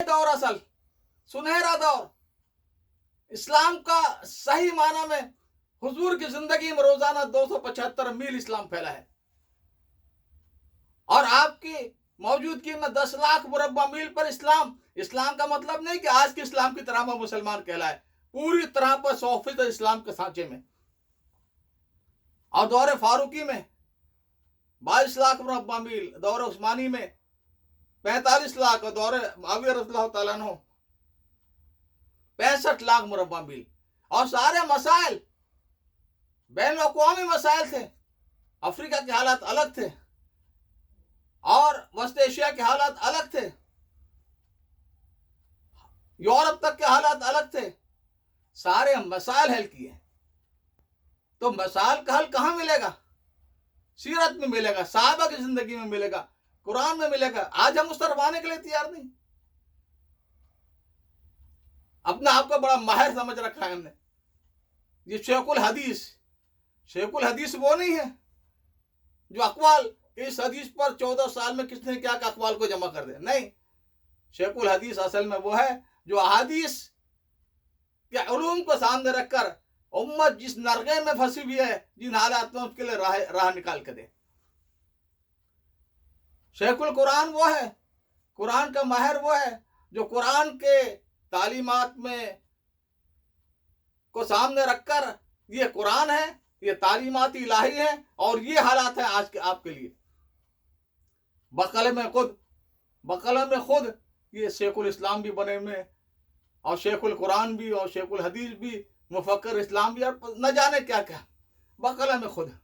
दौर असल सुनहरा दौर इस्लाम का सही माना में हुजूर की जिंदगी में रोजाना 275 मील इस्लाम फैला है और आपकी मौजूदगी में 10 लाख मुरब्बा मील पर इस्लाम का मतलब नहीं कि आज के इस्लाम की तरह में मुसलमान कहलाए, पूरी तरह पर 100% इस्लाम के सांचे में। और दौरे फारूकी में 22 लाख मुरब्बा मील, दौरे उस्मानी में 45 लाख और दौरे मुआविया रज़ियल्लाहु तआला अन्हु 65 लाख मुरब्बा मील। और सारे मसाइल बैन अक़वामी मसाइल थे। अफ्रीका के हालात अलग थे और वस्त एशिया के हालात अलग थे, यूरोप तक के हालात अलग थे। सारे मसाइल हल किए। तो मसाइल का हल कहाँ मिलेगा? सीरत में मिलेगा, साहबा की जिंदगी में मिलेगा, कुरान में मिलेगा। आज हम उस तरफ आने के लिए तैयार नहीं। अपने आप को बड़ा माहिर समझ रखा है हमने। ये शेखुल हदीस वो नहीं है जो अकवाल इस हदीस पर 14 साल में किसने क्या अकवाल को जमा कर दे। नहीं, शेखुल हदीस असल में वो है जो अहादीस के उलूम को सामने रखकर उम्मत जिस नरगे में फंसी हुई है, जिन हालात में, उसके लिए राह निकाल के दे। शेखुल कुरान वो है, कुरान का माहिर वो है जो कुरान के तालीमात में को सामने रखकर ये कुरान है, ये तालीमात इलाही है और ये हालात है आज के आपके लिए। बकल में खुद ये शेखुल इस्लाम भी बने हुए और शेखुल कुरान भी और शेखुल हदीस भी, मुफक्कर इस्लाम भी, और न जाने क्या क्या बकल में खुद।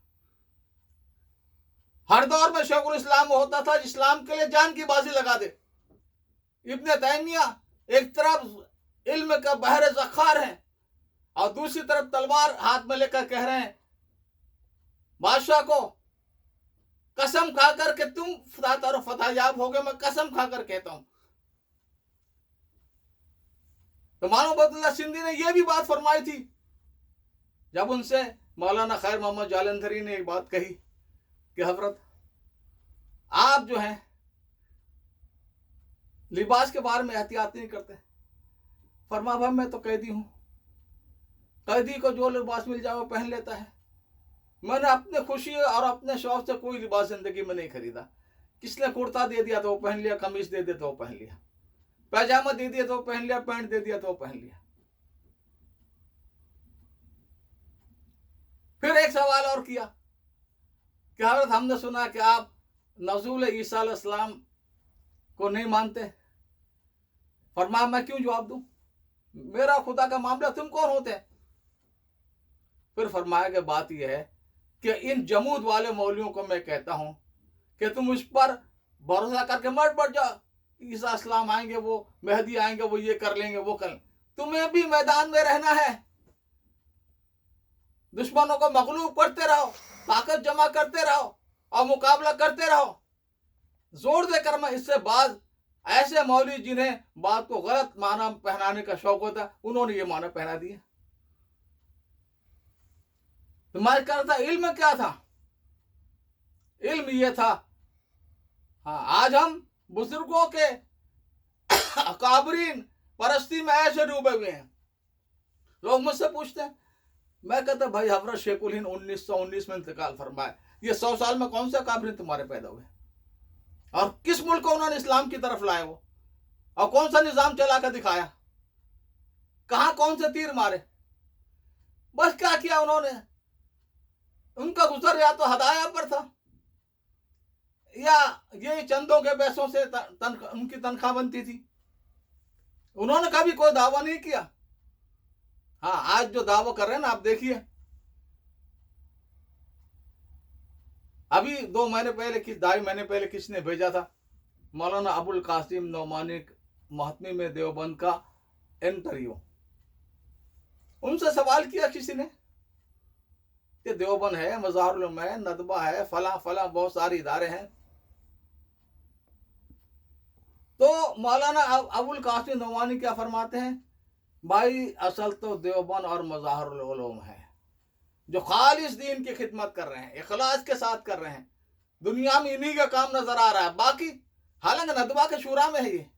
हर दौर में शेखुल इस्लाम होता था इस्लाम के लिए जान की बाजी लगा दे। इब्ने तैमिया एक तरफ इल्म का बहर ज़खार है और दूसरी तरफ तलवार हाथ में लेकर कह रहे हैं बादशाह को, कसम खाकर के तुम फतहयाब हो गए, मैं कसम खाकर कहता हूं। तो मौलाना अब्दुल्ला सिंधी ने यह भी बात फरमाई थी जब उनसे मौलाना खैर मोहम्मद जालंधरी ने एक बात कही कि हजरत आप जो हैं लिबास के बारे में एहतियात नहीं करते। फरमा भाई मैं तो कैदी हूं, कैदी को जो लिबास मिल जाए वो पहन लेता है। मैंने अपने खुशी और अपने शौक से कोई लिबास जिंदगी में नहीं खरीदा। किसने कुर्ता दे दिया तो वो पहन लिया, कमीज दे दिया तो वो पहन लिया, पैजामा दे दिया तो वो पहन लिया, पैंट दे दिया तो वो पहन लिया। फिर एक सवाल और किया कि हजरत हमने सुना कि आप नज़ूल ईसा अलैहिस्सलाम को नहीं मानते। फरमाया मैं क्यों जवाब दूं, मेरा खुदा का मामला, तुम कौन होते हैं? फिर फरमाया कि बात यह है कि इन जमूद वाले मौलियों को मैं कहता हूं कि तुम उस पर भरोसा करके मत बढ़ जाओ। ईसा इस्लाम आएंगे, वो मेहदी आएंगे, वो ये कर लेंगे, वो कर लेंगे। तुम्हें भी मैदान में रहना है, दुश्मनों को मगलूब करते रहो, ताकत जमा करते रहो और मुकाबला करते रहो। जोर देकर मैं इससे बाद ऐसे मौलवी जिन्हें बात को गलत माना पहनाने का शौक होता, उन्होंने ये माना पहना दिया। तुम्हारे क्या था? इल्म क्या था? इल्म ये था। हाँ, आज हम बुजुर्गों के अकाबरीन परस्ती में ऐसे डूबे हुए हैं। लोग मुझसे पूछते हैं, मैं कहता भाई हजरत शेखुल हिंद 1919 में इंतकाल फरमाए, ये 100 साल में कौन से अकाबरीन तुम्हारे पैदा हुए और किस मुल्क को उन्होंने इस्लाम की तरफ लाए वो, और कौन सा निजाम चला कर दिखाया, कहां कौन से तीर मारे? बस क्या किया उन्होंने? उनका गुजर या तो हदाया पर था या ये चंदों के पैसों से उनकी तनख्वाह बनती थी। उन्होंने कभी कोई दावा नहीं किया। हाँ, आज जो दावा कर रहे हैं ना, आप देखिए, अभी 2 महीने पहले 2.5 महीने पहले किसने भेजा था? मौलाना अबुल कासिम नौमानी महतमी में देवबंद का इंटरव्यू। उनसे सवाल किया किसी ने कि देवबंद है, मज़ारुल उलूम है, नदबा है, फला फला बहुत सारे इदारे हैं। तो मौलाना अबुल कासिम नौमानी क्या फरमाते हैं, भाई असल तो देवबंद और मज़ारुल उलूम है जो खालिस दीन की खिदमत कर रहे हैं, इखलास के साथ कर रहे हैं। दुनिया में इन्हीं का काम नजर आ रहा है, बाकी हालांकि नदवा के शूरा में है ये,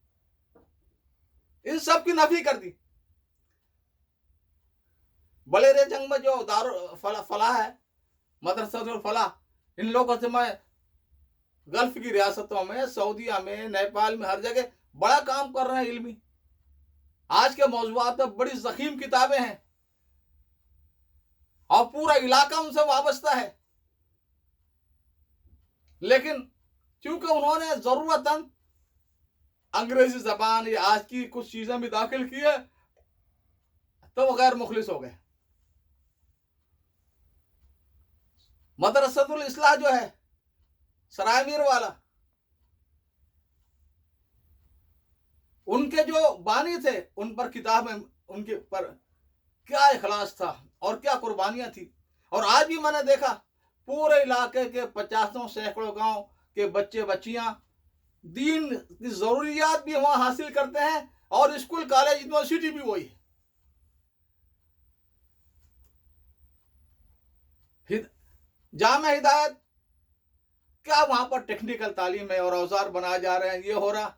इन सब की नफी कर दी। बलेरे जंग में जो दारू फला है, मदरसा फला, इन लोगों से मैं गल्फ की रियासतों में, सऊदीया में, नेपाल में, हर जगह बड़ा काम कर रहे हैं इल्मी। आज के मौजूआत में बड़ी ज़खीम किताबें हैं और पूरा इलाका उनसे वाबस्ता है। लेकिन क्योंकि उन्होंने जरूरतन अंग्रेजी जबान या आज की कुछ चीजें भी दाखिल की है, तो वो गैर मुखलिस हो गए। मदरसतुल इस्लाह जो है सरायमीर वाला, उनके जो बानी थे उन पर किताब में उनके पर क्या इखलास था और क्या कुर्बानियां थी। और आज भी मैंने देखा पूरे इलाके के 50 सैकड़ों गांव के बच्चे बच्चियां दीन की जरूरियात भी वहां हासिल करते हैं और स्कूल कॉलेज यूनिवर्सिटी भी वही है। जामे हिदायत, क्या वहां पर टेक्निकल तालीम है और औजार बनाए जा रहे हैं, ये हो रहा,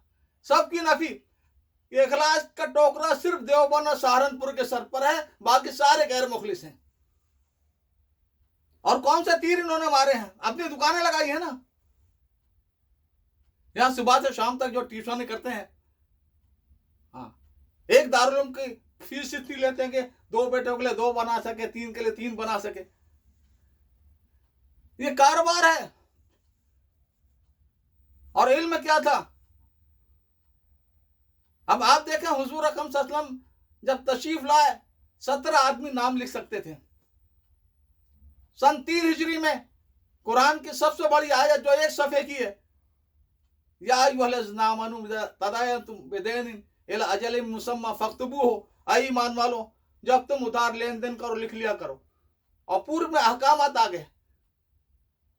सबकी नफी। इखलास का टोकरा सिर्फ देवबंद और सहारनपुर के सर पर है, बाकी सारे गैर मुखलिस हैं। और कौन से तीर इन्होंने मारे हैं? अपनी दुकानें लगाई है ना, यहां सुबह से शाम तक जो ट्यूशन करते हैं। हाँ, एक दारुल उलूम की फीस इतनी लेते हैं कि 2 बेटों के लिए 2 बना सके, 3 के लिए 3 बना सके। ये कारोबार है। और इल्म क्या था? अब आप देखें, हुजूर अकरम सल्लल्लाहु अलैहि वसल्लम जब तशरीफ लाए 17 आदमी नाम लिख सकते थे। सन 3 हिजरी में कुरान की सबसे बड़ी आयत जो 1 सफ़े की है, या अय्युहल्लज़ीना आमनू तदायनतुम बिदैनिन इला अजलिन मुसम्मा फक्तबूहु, ऐ ईमान वालो जब तुम उधार लेन देन करो लिख लिया करो। और पूर्व में अहकामात आ गए,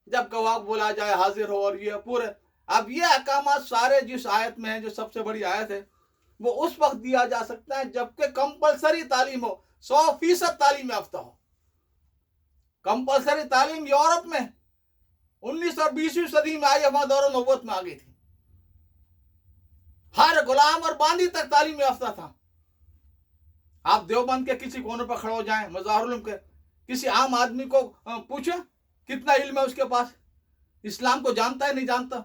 जब गवाह बोला जाए हाजिर हो, और ये पूरे। अब ये अहकामात सारे जिस आयत में है, जो सबसे बड़ी आयत है, वो उस वक्त दिया जा सकता है जबकि कंपलसरी तालीम हो, 100% तालीम याफ्ता हो। कंपलसरी तालीम यूरोप में 19 और 20वीं सदी में आई, हमारे दौर नबूवत में आ गई थी। हर गुलाम और बांदी तक तालीम याफ्ता था। आप देवबंद के किसी कोने पर खड़े हो जाएं, मज़ारुल के किसी आम आदमी को पूछें कितना इल्म है उसके पास, इस्लाम को जानता है नहीं जानता।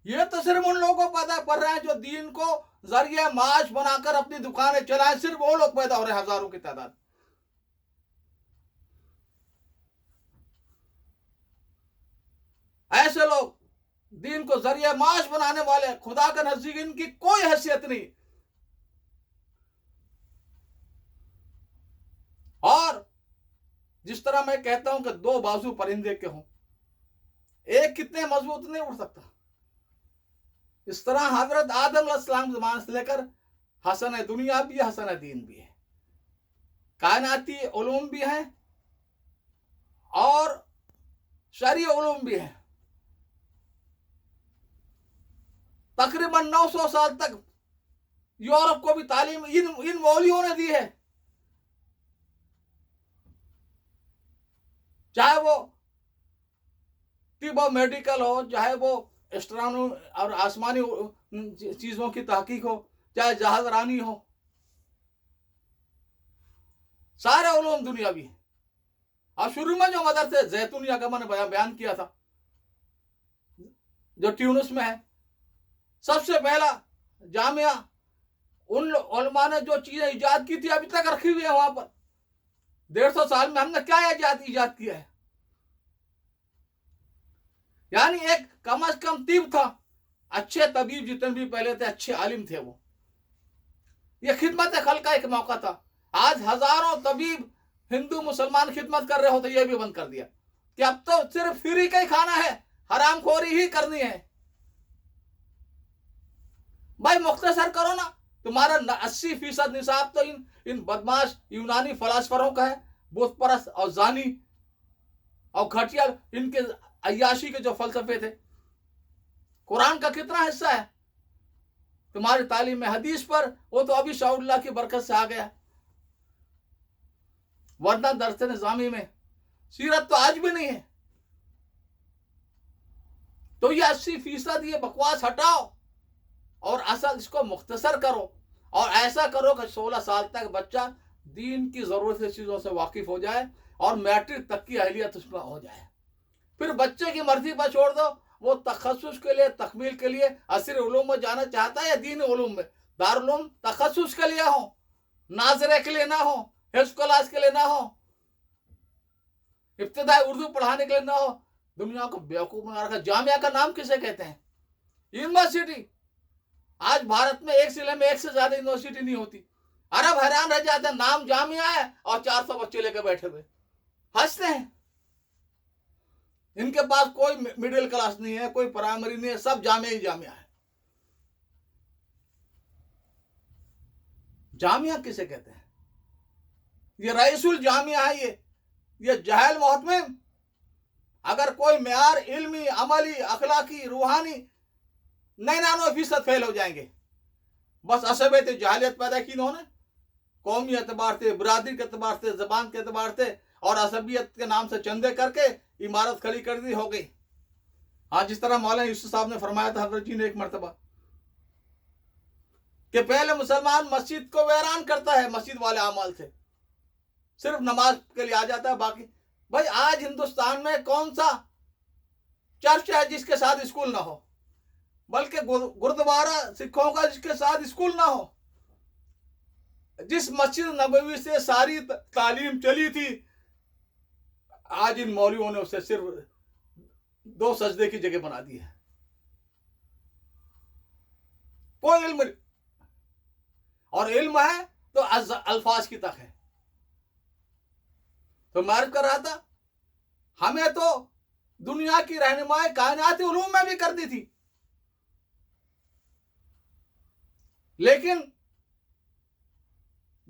ये तो सिर्फ उन लोगों को पैदा कर रहे हैं जो दीन को जरिए माश बनाकर अपनी दुकानें चलाएं, सिर्फ वो लोग पैदा हो रहे हैं, हजारों की तादाद। ऐसे लोग दीन को जरिए माश बनाने वाले, खुदा के नजदीक इनकी कोई हैसियत नहीं। और जिस तरह मैं कहता हूं कि 2 बाजू परिंदे के हों, एक कितने मजबूत नहीं उड़ सकता, इस तरह हजरत आदम अलैहिस्सलाम ज़माने से लेकर हसन दुनिया भी है, हसन दीन भी है, कायनाती उलूम भी हैं और शरई उलूम भी हैं। तकरीबन 900 साल तक यूरोप को भी तालीम इन मौलियों ने दी है, चाहे वो तिब मेडिकल हो, चाहे वो एस्ट्रोनॉमी और आसमानी चीजों की तहकीक हो, चाहे जहाज रानी हो, सारे उलूम दुनियावी हैं। और शुरू में जो मदरसे जैतूनिया का मैंने बयान किया था, जो ट्यूनिस में है, सबसे पहला जामिया, उन उलमा ने जो चीजें इजाद की थी अभी तक रखी हुई है वहां पर। 150 साल में हमने क्या इजाद किया है? यानी एक कम अज कम तीब था, अच्छे तबीब जितने भी पहले थे, अच्छे आलिम थे वो। ये खिदमत खल्क का एक मौका था। आज हजारों तबीब हिंदू मुसलमान खिदमत कर रहे हो, तो ये भी बंद कर दिया कि अब तो सिर्फ फ्री का ही खाना है, हरामखोरी ही करनी है। भाई मुख्तसर करो ना, तुम्हारा 80% निसाब तो इन बदमाश यूनानी फलासफरों का है, बुत परस्त और जानी और घटिया इनके अय्याशी के जो फलसफे थे। कुरान का कितना हिस्सा है तुम्हारी तालीम में? हदीस पर वो तो अभी शाउल्लाह की बरकत से आ गया, वरना दर्स निजामी में सीरत तो आज भी नहीं है। तो ये 80% ये बकवास हटाओ और असल इसको मुख्तसर करो और ऐसा करो कि 16 साल तक बच्चा दीन की ज़रूरत से चीज़ों से वाकिफ़ हो जाए और मैट्रिक तक की अहलियत उसमें हो जाए। फिर बच्चे की मर्जी पर छोड़ दो, वो तखस्सुस के लिए, तकमील के लिए असर उलूम में जाना चाहता है या दीन उलूम में। दारुल तखस्सुस के लिए हो, नाजरे के लिए ना हो, हिफ्ज़ क्लास के लिए ना हो, इब्तिदाई उर्दू पढ़ाने के लिए ना हो। दुनिया को बेवकूफ़ बना रखा। जामिया का नाम किसे कहते हैं? यूनिवर्सिटी। आज भारत में एक जिले में एक से ज्यादा यूनिवर्सिटी नहीं होती। अरब हैरान रह जाते हैं, नाम जामिया है और 400 बच्चे लेकर बैठे हुए हंसते हैं। इनके पास कोई मिडिल क्लास नहीं है, कोई प्राइमरी नहीं है, सब जामिया ही जामिया है। जामिया किसे कहते हैं? ये रईसुल जामिया है। ये जहल मोहतमिम। अगर कोई मेयार इल्मी, अमली, अखलाकी, रूहानी 99% फेल हो जाएंगे। बस असबियत जहालियत पैदा की इन्होंने, कौमी एतबार से, बरादरी के एतबार से, जबान के एतबार से, और असबियत के नाम से चंदे करके इमारत खड़ी कर दी, हो गई। हाँ, जिस तरह मौलाना यूसुफ साहब ने फरमाया था हजरत जी ने एक मरतबा कि पहले मुसलमान मस्जिद को वैरान करता है मस्जिद वाले अमाल से, सिर्फ नमाज के लिए आ जाता है। बाकी भाई आज हिंदुस्तान में कौन सा चर्च है जिसके साथ स्कूल ना हो, बल्कि गुरुद्वारा सिखों का जिसके साथ स्कूल ना हो। जिस मस्जिद नबवी से सारी तालीम चली थी, आज इन मौलवियों ने उसे सिर्फ 2 सजदे की जगह बना दी है। कोई इल्म, और इल्म है तो अल्फाज की तक है। तो मैं अर्ज कर रहा था, हमें तो दुनिया की रहनुमाई कायनाती उलूम में भी कर दी थी, लेकिन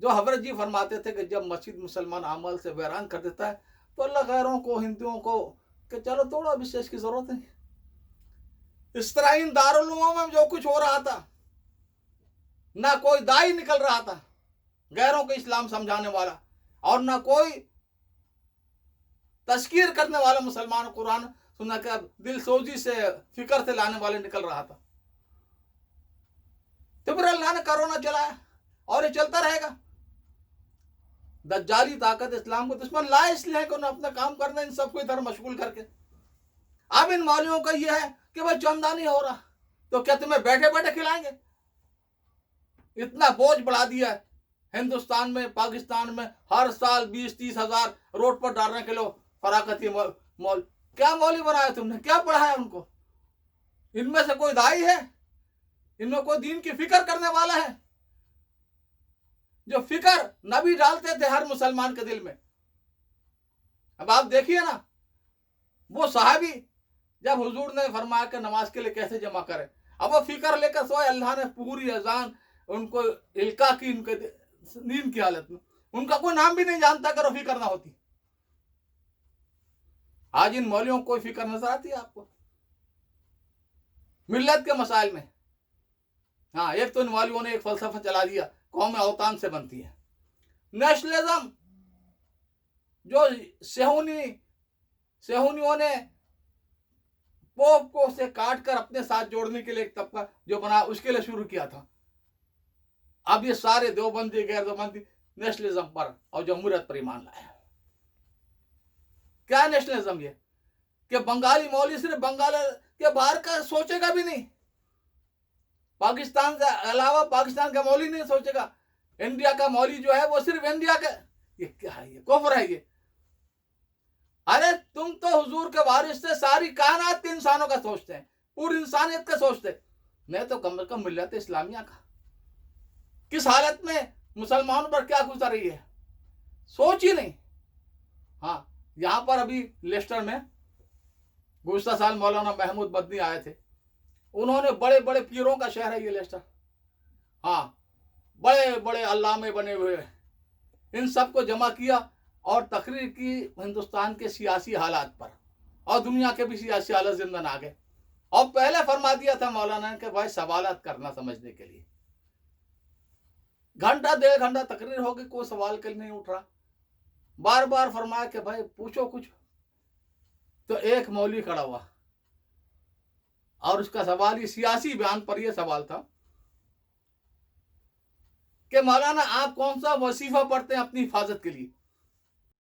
जो हजरत जी फरमाते थे कि जब मस्जिद मुसलमान अमल से वैरान कर देता है तो अल्लाह गैरों को, हिंदुओं को कि चलो थोड़ा विशेष की जरूरत नहीं। इस तरह इन दारुल उलूम में जो कुछ हो रहा था, ना कोई दाई निकल रहा था गैरों को इस्लाम समझाने वाला, और ना कोई तस्कीर करने वाला मुसलमान कुरान सुनना का दिल सोजी से, फिक्र से लाने वाले निकल रहा था। तो फिर अल्लाह ने कोरोना चलाया और ये चलता रहेगा। दज्जाली ताकत इस्लाम को दुश्मन लाए इसलिए है कि उन्हें अपना काम करना, इन सबको इधर मशगूल करके। अब इन मौलवियों का यह है कि भाई चंदा नहीं हो रहा तो क्या तुम्हें बैठे बैठे खिलाएंगे? इतना बोझ बढ़ा दिया है हिंदुस्तान में, पाकिस्तान में हर साल 20-30 हजार रोड पर डालने के लोग फराकती मौल। क्या मौलवी बनाया तुमने? क्या पढ़ाया उनको? इनमें से कोई दाई है? इनमें कोई दीन की फिक्र करने वाला है? जो फिक्र नबी डालते थे हर मुसलमान के दिल में। अब आप देखिए ना, वो सहाबी जब हुजूर ने फरमाया कि नमाज के लिए कैसे जमा करें, अब वो फिक्र लेकर सोए, अल्लाह ने पूरी अजान उनको इल्का की, उनके नींद की हालत में। उनका कोई नाम भी नहीं जानता अगर वो फिक्र ना होती। आज इन मौलवियों को कोई फिक्र नजर आती है आपको मिल्लत के मसाइल में? हाँ, एक तो इन मौलवियों ने एक फलसफा चला दिया, कौम औतान से बनती है। नेशनलिज्म, जो सेहूनियों ने पोप को से काट कर अपने साथ जोड़ने के लिए एक तबका जो बना, उसके लिए शुरू किया था। अब ये सारे देवबंदी, गैर देवबंदी नेशनलिज्म पर और जमहूरियत पर ईमान लाए। क्या नेशनलिज्म? ये कि बंगाली मौलवी सिर्फ बंगाल के बाहर का सोचेगा भी नहीं, पाकिस्तान के अलावा पाकिस्तान का मौलवी नहीं सोचेगा, इंडिया का मौलवी जो है वो सिर्फ इंडिया का। ये क्या है? ये कुफ्र है ये। अरे तुम तो हुजूर के वारिस से सारी कायनात के इंसानों का सोचते हैं, पूरी इंसानियत का सोचते, नहीं तो कम से कम मिल्लत इस्लामिया का। किस हालत में मुसलमानों पर क्या गुजर रही है, सोच ही नहीं। हाँ, यहां पर अभी लेस्टर में गुज़श्ता साल मौलाना महमूद मदनी आए थे। उन्होंने बड़े बड़े पीरों का शहर है ये लेस्टर, हाँ, बड़े बड़े अल्लामे बने हुए, इन सबको जमा किया और तकरीर की हिंदुस्तान के सियासी हालात पर, और दुनिया के भी सियासी हालात जिंदन आ गए। और पहले फरमा दिया था मौलाना ने कि भाई सवालात करना समझने के लिए। घंटा 1.5 घंटा तकरीर होगी, कोई सवाल के लिए नहीं उठ रहा। बार बार फरमाया कि भाई पूछो कुछ। तो एक मौलवी खड़ा हुआ और उसका सवाल, ये सियासी बयान पर यह सवाल था कि मौलाना आप कौन सा वजीफा पढ़ते हैं अपनी हिफाजत के लिए?